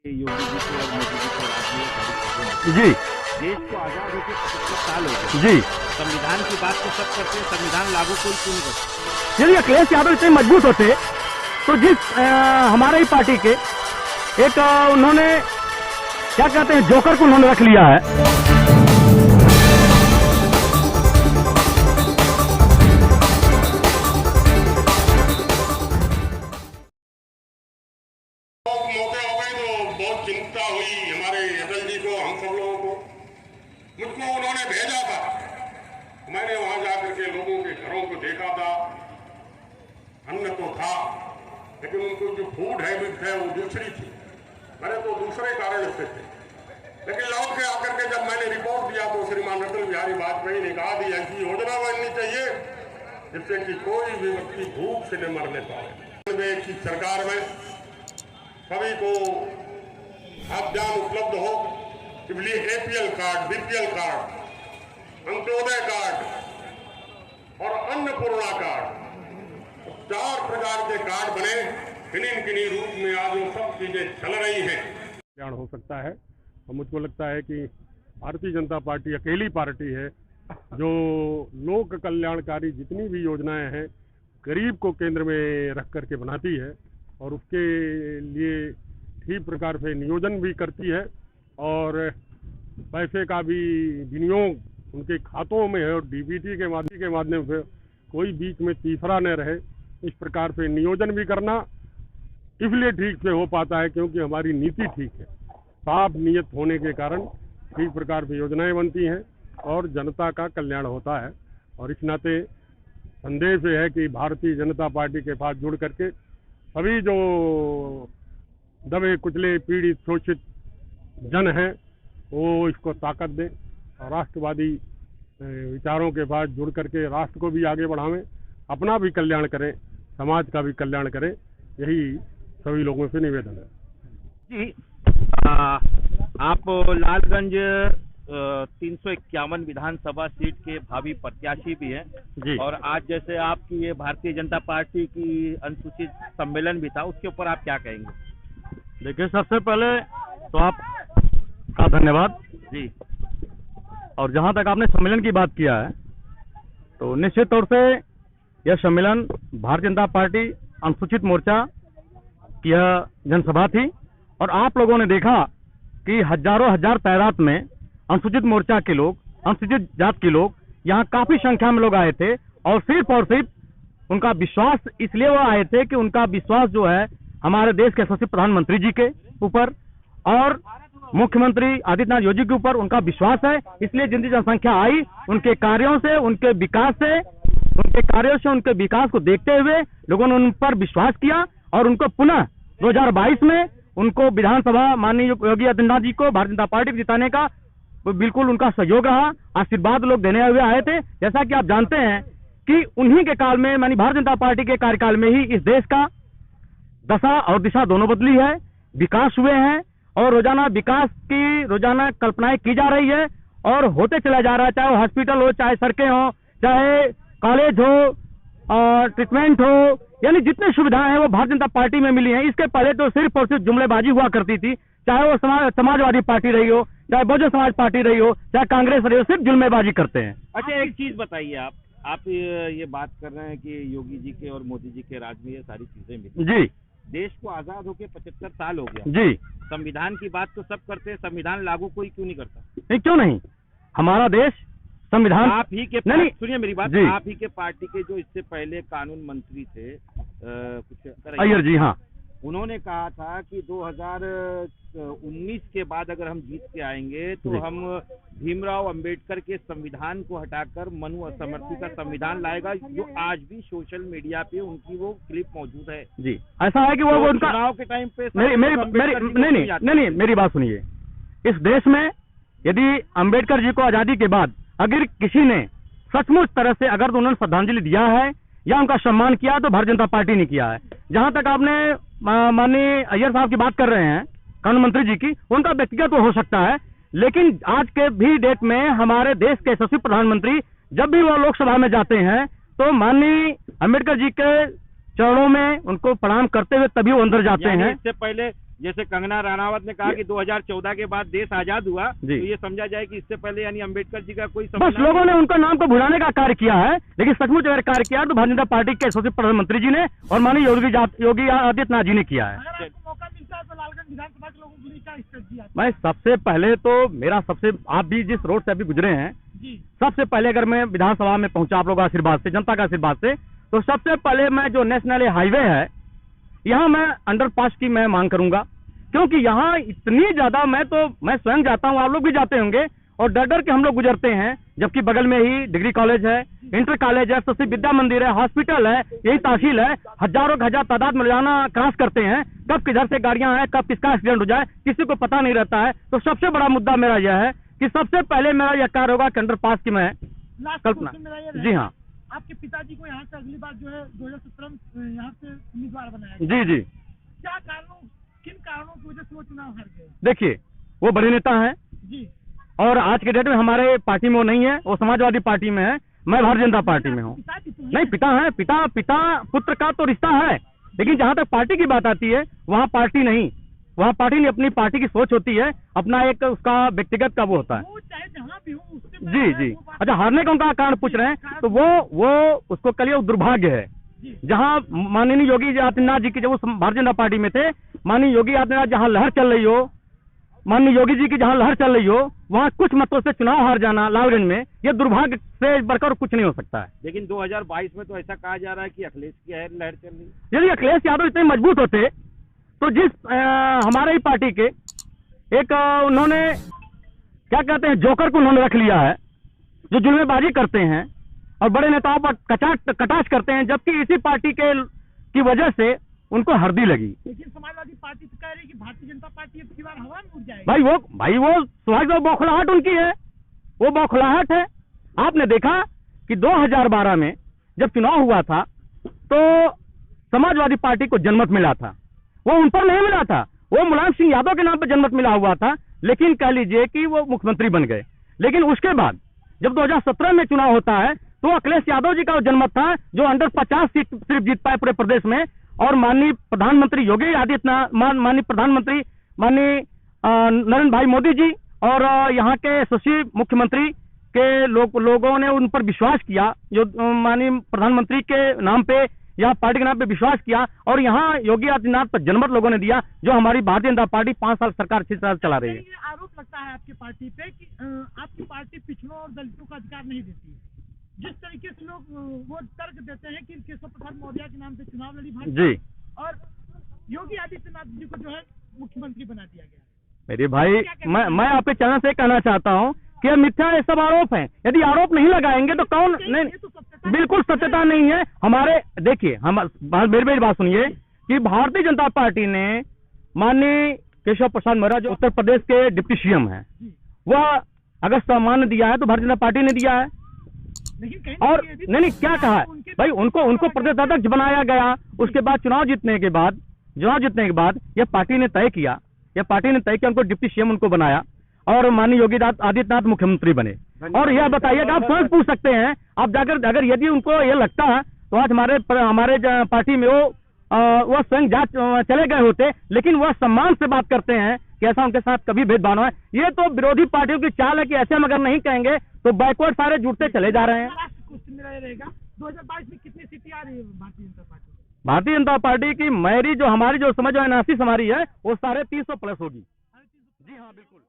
योगी जी के और मोदी जी के राज में सारी चीजें जी देश को आजाद होकर 75 साल हो गए। जी। संविधान की बात तो सब करते हैं, संविधान लागू कोई क्यों नहीं करता? यदि अखिलेश यादव इतने मजबूत होते तो जिस हमारे ही पार्टी के एक उन्होंने क्या कहते हैं जोकर को उन्होंने रख लिया है। मौके हो गए तो बहुत चिंता हुई हमारे अटल जी को, हम सब लोगों को। मुझको उन्होंने भेजा था, मैंने वहां जाकर के लोगों के घरों को देखा था। अन्न तो था लेकिन उनको जो फूड हैबिट है वो दूसरी थी, मैंने तो दूसरे कारण से थे। लेकिन लौट के आकर के जब मैंने रिपोर्ट दिया तो श्रीमान अटल बिहारी वाजपेयी ने कहा कि ऐसी योजना बननी चाहिए जिससे कि कोई भी व्यक्ति भूख से न मरने पाए। की सरकार में सभी को खाद्यान्न उपलब्ध हो, इसलिए APL card, BPL card, Antyodaya card और अन्नपूर्णा कार्ड, 4 प्रकार के कार्ड बने। किन्हीं रूप में आज वो सब चीजें चल रही हैं। कल्याण हो सकता है और मुझको लगता है कि भारतीय जनता पार्टी अकेली पार्टी है जो लोक कल्याणकारी जितनी भी योजनाएं हैं गरीब को केंद्र में रख करके बनाती है और उसके लिए ठीक प्रकार से नियोजन भी करती है और पैसे का भी विनियोग उनके खातों में है और डीबीटी के माध्यम से कोई बीच में तीसरा न रहे, इस प्रकार से नियोजन भी करना इसलिए ठीक से हो पाता है क्योंकि हमारी नीति ठीक है। साफ नियत होने के कारण ठीक प्रकार से योजनाएं बनती हैं और जनता का कल्याण होता है। और इस नाते संदेश है कि भारतीय जनता पार्टी के साथ जुड़ करके सभी जो दबे कुचले पीड़ित शोषित जन हैं वो इसको ताकत दें और राष्ट्रवादी विचारों के साथ जुड़ करके राष्ट्र को भी आगे बढ़ावें, अपना भी कल्याण करें, समाज का भी कल्याण करें, यही सभी लोगों से निवेदन है। जी, आप लालगंज 351 विधानसभा सीट के भावी प्रत्याशी भी हैं जी। और आज जैसे आपकी ये भारतीय जनता पार्टी की अनुसूचित सम्मेलन भी था, उसके ऊपर आप क्या कहेंगे? देखिए, सबसे पहले तो आपका धन्यवाद जी। और जहां तक आपने सम्मेलन की बात किया है तो निश्चित तौर से यह सम्मेलन भारतीय जनता पार्टी अनुसूचित मोर्चा की यह जनसभा थी और आप लोगों ने देखा कि हजारों हजार तादाद में अनुसूचित मोर्चा के लोग, अनुसूचित जात के लोग यहाँ काफी संख्या में लोग आए थे और सिर्फ उनका विश्वास इसलिए वो आए थे कि उनका विश्वास जो है हमारे देश के यशस्वी प्रधानमंत्री जी के ऊपर और मुख्यमंत्री आदित्यनाथ योगी के ऊपर उनका विश्वास है। इसलिए जितनी जनसंख्या आई उनके कार्यों से, उनके विकास से, उनके कार्यों से, उनके विकास को देखते हुए लोगों ने उन पर विश्वास किया और उनको पुनः 2022 में उनको विधानसभा माननीय योगी आदित्यनाथ जी को भारतीय जनता पार्टी को जिताने का बिल्कुल उनका सहयोग रहा, आशीर्वाद लोग देने हुए आए थे। जैसा कि आप जानते हैं कि उन्हीं के काल में माननीय भारतीय जनता पार्टी के कार्यकाल में ही इस देश का दशा और दिशा दोनों बदली है, विकास हुए हैं और रोजाना विकास की रोजाना कल्पनाएं की जा रही है और होते चला जा रहा है, चाहे हॉस्पिटल हो, चाहे सड़कें हो, चाहे कॉलेज हो, ट्रीटमेंट हो, यानी जितनी सुविधाएं हैं वो भारतीय जनता पार्टी में मिली हैं। इसके पहले तो सिर्फ और सिर्फ जुमलेबाजी हुआ करती थी, चाहे वो समाजवादी पार्टी रही हो, चाहे बहुजन समाज पार्टी रही हो, चाहे कांग्रेस रही हो, सिर्फ जुमलेबाजी करते हैं। अच्छा, एक चीज बताइए, आप ये बात कर रहे हैं कि योगी जी के और मोदी जी के राज में ये सारी चीजें मिली। जी। देश को आजाद होके 75 साल हो गया। जी। संविधान की बात तो सब करते हैं, संविधान लागू कोई क्यों नहीं करता? नहीं, क्यों नहीं? हमारा देश संविधान आप ही के नहीं, सुनिए मेरी बात, आप ही के पार्टी के जो इससे पहले कानून मंत्री थे कुछ अय्यर जी, हाँ, उन्होंने कहा था कि 2019 के बाद अगर हम जीत के आएंगे तो हम भीमराव अंबेडकर के संविधान को हटाकर मनु असमर्थी का संविधान लाएगा, जो आज भी सोशल मीडिया पे उनकी वो क्लिप मौजूद है। जी। ऐसा है कि वो उनका चुनाव के टाइम पे नहीं, मेरी बात सुनिए। इस देश में यदि अंबेडकर जी को आजादी के बाद अगर किसी ने सचमुच तरह से अगर उन्होंने श्रद्धांजलि दिया है या उनका सम्मान किया तो भारतीय जनता पार्टी ने किया है। जहां तक आपने माननीय अय्यर साहब की बात कर रहे हैं, कानून मंत्री जी की, उनका व्यक्तिगत तो हो सकता है, लेकिन आज के भी डेट में हमारे देश के यशस्वी प्रधानमंत्री जब भी वो लोकसभा में जाते हैं तो माननीय अंबेडकर जी के चरणों में उनको प्रणाम करते हुए तभी वो अंदर जाते हैं। इससे पहले जैसे कंगना रनावत ने कहा कि 2014 के बाद देश आजाद हुआ, तो ये समझा जाए कि इससे पहले यानी अम्बेडकर जी का कोई बस लोगों ने उनका नाम को भुलाने का कार्य किया है, लेकिन सचमुच अगर कार्य किया तो भारतीय जनता पार्टी के यशस्वी प्रधानमंत्री जी ने और माननीय योगी आदित्यनाथ जी ने किया है। मौका मिलता है तो लालगंज विधानसभा के लोगों के लिए क्या स्ट्रेटजी? मैं सबसे पहले तो आप भी जिस रोड से अभी गुजरे हैं, सबसे पहले अगर मैं विधानसभा में पहुंचा आप लोगों का आशीर्वाद से, जनता का आशीर्वाद से, तो सबसे पहले मैं जो नेशनल हाईवे है यहाँ मैं अंडरपास की मैं मांग करूंगा, क्योंकि यहाँ इतनी ज्यादा मैं स्वयं जाता हूँ, आप लोग भी जाते होंगे, और डर डर के हम लोग गुजरते हैं, जबकि बगल में ही डिग्री कॉलेज है, इंटर कॉलेज है, सरस्वती विद्या मंदिर है, हॉस्पिटल है, यही तहसील है। हजारों हजार तादाद में रोजाना क्रॉस करते हैं, कब किधर से गाड़ियां आए, कब किसका एक्सीडेंट हो जाए किसी को पता नहीं रहता है। तो सबसे बड़ा मुद्दा मेरा यह है कि सबसे पहले मेरा यह कार्य होगा कि अंडरपास की मैं कल्पना। जी हाँ, आपके पिताजी को यहाँ से अगली बार जो है 2017 में यहाँ से उम्मीदवार बनाया जी जी, क्या कारणों, किन कारणों की वजह से वो चुनाव हार गए? देखिए वो बड़े नेता है जी, और आज के डेट में हमारे पार्टी में वो नहीं है, वो समाजवादी पार्टी में है, मैं भारतीय जनता पार्टी में हूँ। नहीं, पिता है, पिता पुत्र का तो रिश्ता है, लेकिन जहाँ तक पार्टी की बात आती है वहाँ पार्टी नहीं, वहाँ पार्टी नहीं, अपनी पार्टी की सोच होती है, अपना एक उसका व्यक्तिगत का वो होता है। चाहे जहाँ भी हो जी जी, अच्छा हारने का उनका कारण पूछ रहे हैं, तो वो उसको कल दुर्भाग्य है। जहाँ माननीय योगी आदित्यनाथ जी की, जब वो भारतीय जनता पार्टी में थे, माननीय योगी आदित्यनाथ जहाँ लहर चल रही हो, माननीय योगी जी की जहाँ लहर चल रही हो, वहाँ कुछ मतों से चुनाव हार जाना लालगंज में, ये दुर्भाग्य से बढ़कर कुछ नहीं हो सकता है। लेकिन 2022 में तो ऐसा कहा जा रहा है कि अखिलेश की लहर चल रही है। यदि अखिलेश यादव इतने मजबूत होते तो जिस हमारे ही पार्टी के एक उन्होंने क्या कहते हैं जोकर को उन्होंने रख लिया है, जो जुल्मेबाजी करते हैं और बड़े नेताओं पर कटाक्ष करते हैं, जबकि इसी पार्टी की वजह से उनको हर्दी लगी। लेकिन समाजवादी पार्टी तो कह रही है कि भारतीय जनता पार्टी अब की बार हवा में उड़ जाएगी। भाई वो स्वाभाविक बौखलाहट उनकी है, वो बौखलाहट है। आपने देखा कि 2012 में जब चुनाव हुआ था तो समाजवादी पार्टी को जनमत मिला था, वो उन पर नहीं मिला था, वो मुलायम सिंह यादव के नाम पर जनमत मिला हुआ था, लेकिन कह लीजिए कि वो मुख्यमंत्री बन गए। लेकिन उसके बाद जब 2017 में चुनाव होता है तो अखिलेश यादव जी का जनमत था, जो अंडर 50 सीट सिर्फ जीत पाए पूरे प्रदेश में, और माननीय प्रधानमंत्री योगी आदित्यनाथ, माननीय प्रधानमंत्री माननीय नरेंद्र भाई मोदी जी और यहाँ के यशस्वी मुख्यमंत्री के लोगों ने उन पर विश्वास किया, जो माननीय प्रधानमंत्री के नाम पे या पार्टी के नाम पे विश्वास किया, और यहाँ योगी आदित्यनाथ पर जनमत लोगों ने दिया, जो हमारी भारतीय जनता पार्टी 5 साल सरकार 6 साल चला रही है। ये आरोप लगता है आपकी पार्टी पे कि आपकी पार्टी पिछड़ों और दलितों का अधिकार नहीं देती। जिस तरीके से लोग वो तर्क देते हैं कि केशव प्रसाद मौर्य के नाम से चुनाव लड़ी भाजपा जी, और योगी आदित्यनाथ जी को जो है मुख्यमंत्री बना दिया गया। मेरे भाई, मैं आपके चैनल से कहना चाहता हूँ कि ये मिथ्या, ये सब आरोप हैं। यदि आरोप नहीं लगाएंगे तो कौन नहीं, बिल्कुल सत्यता नहीं है हमारे। देखिए, मेरी बात सुनिए कि भारतीय जनता पार्टी ने माननीय केशव प्रसाद मौर्य जो उत्तर प्रदेश के डिप्टी सीएम है, वह अगर सम्मान दिया है तो भारतीय जनता पार्टी ने दिया है। और नहीं, क्या कहा है भाई, उनको प्रदेश अध्यक्ष बनाया गया। उसके बाद चुनाव जीतने के बाद यह पार्टी ने तय किया उनको डिप्टी सीएम उनको बनाया, और माननीय योगी आदित्यनाथ मुख्यमंत्री बने। और यह बताइएगा, आप स्वयं पूछ सकते हैं, आप जाकर अगर यदि उनको यह लगता है तो आज हमारे पार्टी में वो स्वयं चले गए होते, लेकिन वह सम्मान से बात करते हैं कि ऐसा उनके साथ कभी भेदभाव है। ये तो विरोधी पार्टियों की चाल है कि ऐसे हम अगर नहीं कहेंगे तो बैकवर्ड सारे जुड़ते चले जा रहे हैं। क्वेश्चन मेरा ये रहेगा, 2022 में कितनी सीटें आ रही है भारतीय जनता पार्टी? भारतीय जनता पार्टी की हमारी जो समझ एनालिसिस हमारी है वो 350 प्लस होगी। जी हाँ, बिल्कुल।